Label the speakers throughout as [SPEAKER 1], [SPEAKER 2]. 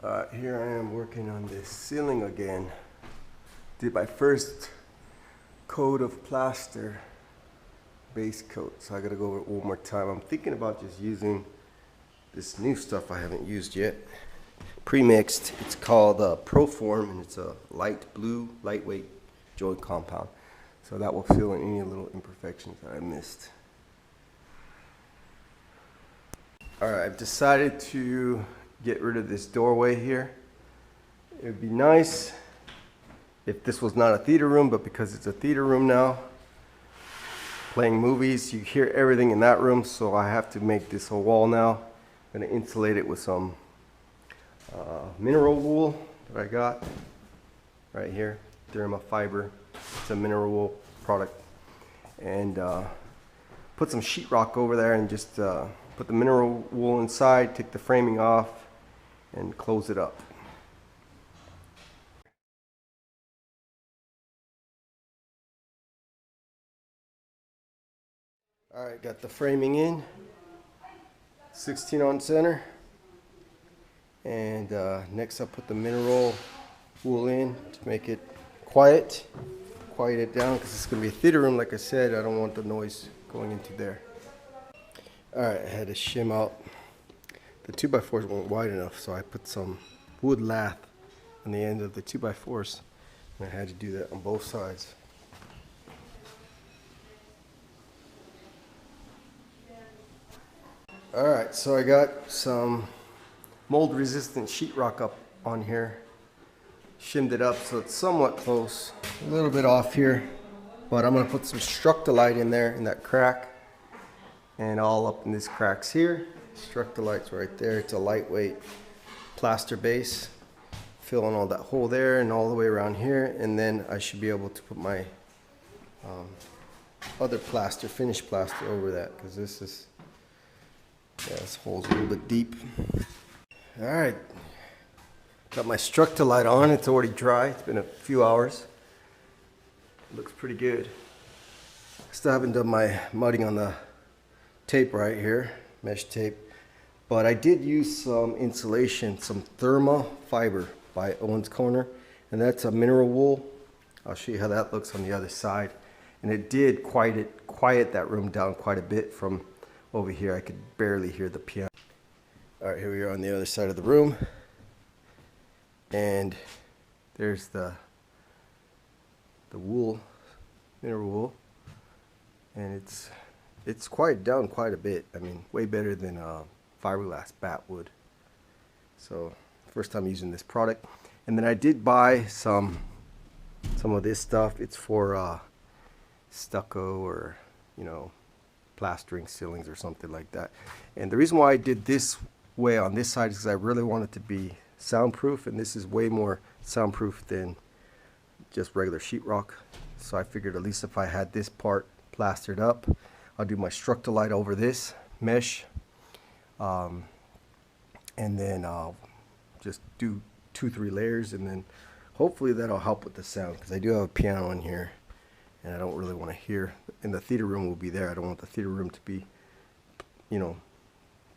[SPEAKER 1] Here I am working on this ceiling again. Did my first coat of plaster, base coat, so I gotta go over it one more time. I'm thinking about just using this new stuff I haven't used yet. Pre-mixed, it's called Proform, and it's a light blue, lightweight joint compound. So that will fill in any little imperfections that I missed. Alright, I've decided to get rid of this doorway here. It would be nice if this was not a theater room, but because it's a theater room now, playing movies, you hear everything in that room, so I have to make this whole wall now. I'm going to insulate it with some mineral wool that I got right here, Derma Fiber. It's a mineral wool product. And put some sheetrock over there and just put the mineral wool inside, take the framing off, and close it up. Alright, got the framing in, 16 on center, and next I'll put the mineral wool in to make it quiet it down, because it's going to be a theater room. Like I said, I don't want the noise going into there. Alright, I had to shim out. The 2x4s weren't wide enough, so I put some wood lath on the end of the 2x4s, and I had to do that on both sides. Alright, so I got some mold resistant sheetrock up on here. Shimmed it up so it's somewhat close. A little bit off here, but I'm going to put some stucto-Lite in there in that crack, and all up in these cracks here. Stucto-Lite's right there. It's a lightweight plaster base, filling all that hole there and all the way around here, and then I should be able to put my other plaster, finished plaster, over that, because this hole's a little bit deep. Alright, got my stucto-Lite on. It's already dry. It's been a few hours. It looks pretty good. Still haven't done my mudding on the tape right here, mesh tape, but I did use some insulation, some Therma Fiber by Owens Corner, and that's a mineral wool. I'll show you how that looks on the other side, and it did quiet that room down quite a bit. From over here I could barely hear the piano. Alright, here we are on the other side of the room, and there's the wool, mineral wool, and it's quieted down quite a bit. I mean, way better than fiberglass bat wood. So first time using this product. And then I did buy some of this stuff. It's for stucco, or plastering ceilings or something like that. And the reason why I did this way on this side is because I really want it to be soundproof, and this is way more soundproof than just regular sheetrock. So I figured at least if I had this part plastered up, I'll do my stucto-Lite over this mesh, and then I'll just do 2-3 layers, and then hopefully that'll help with the sound, because I do have a piano in here, and I don't really want to hear. And the theater room will be there. I don't want the theater room to be,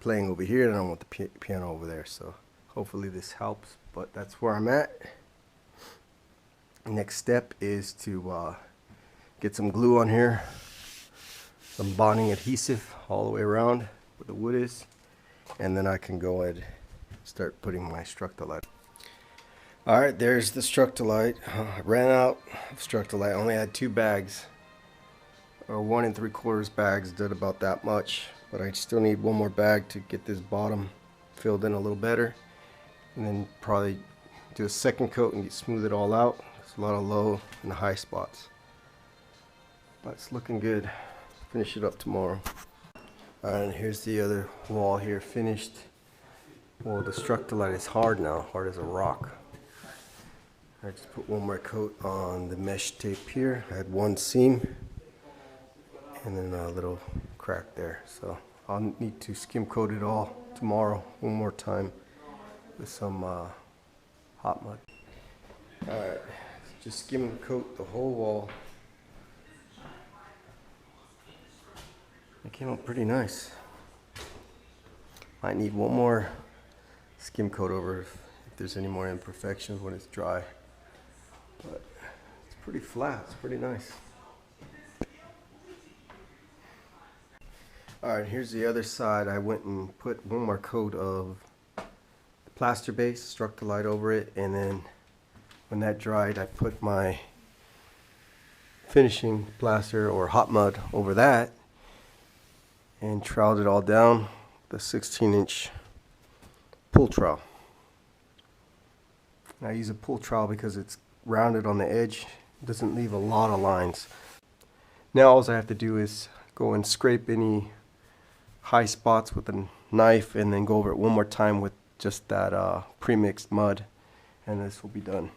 [SPEAKER 1] playing over here, and I don't want the piano over there. So hopefully this helps, but that's where I'm at. Next step is to get some glue on here, some bonding adhesive all the way around where the wood is, and then I can go ahead and start putting my stucto-Lite. Alright, there's the stucto-Lite. I ran out of stucto-Lite. I only had 2 bags, or 1 3/4 bags, did about that much, but I still need 1 more bag to get this bottom filled in a little better, and then probably do a second coat and smooth it all out. There's a lot of low and high spots, but it's looking good. Finish it up tomorrow. Alright, and here's the other wall here finished. Well, the stucto-Lite is hard now, hard as a rock. I just put 1 more coat on the mesh tape here. I had 1 seam and then a little crack there, so I'll need to skim coat it all tomorrow 1 more time with some hot mud. Alright, just skim coat the whole wall. It came out pretty nice. Might need 1 more skim coat over if if there's any more imperfections when it's dry. But it's pretty flat, it's pretty nice. Alright, here's the other side. I went and put one more coat of plaster base, stucto-Lite over it, and then when that dried, I put my finishing plaster or hot mud over that and troweled it all down with a 16-inch pull trowel. And I use a pull trowel because it's rounded on the edge, it doesn't leave a lot of lines. Now all I have to do is go and scrape any high spots with a knife and then go over it one more time with just that pre-mixed mud, and this will be done.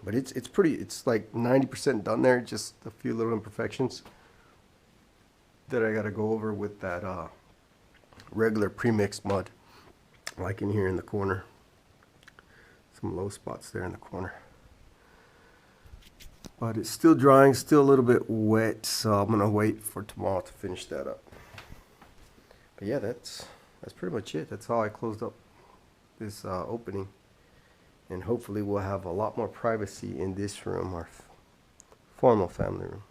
[SPEAKER 1] But it's like 90% done there, just a few little imperfections that I gotta go over with that regular pre-mixed mud, like in here in the corner. Some low spots there in the corner. But it's still drying, still a little bit wet, so I'm gonna wait for tomorrow to finish that up. But yeah, that's pretty much it. That's how I closed up this opening. And hopefully we'll have a lot more privacy in this room, our formal family room.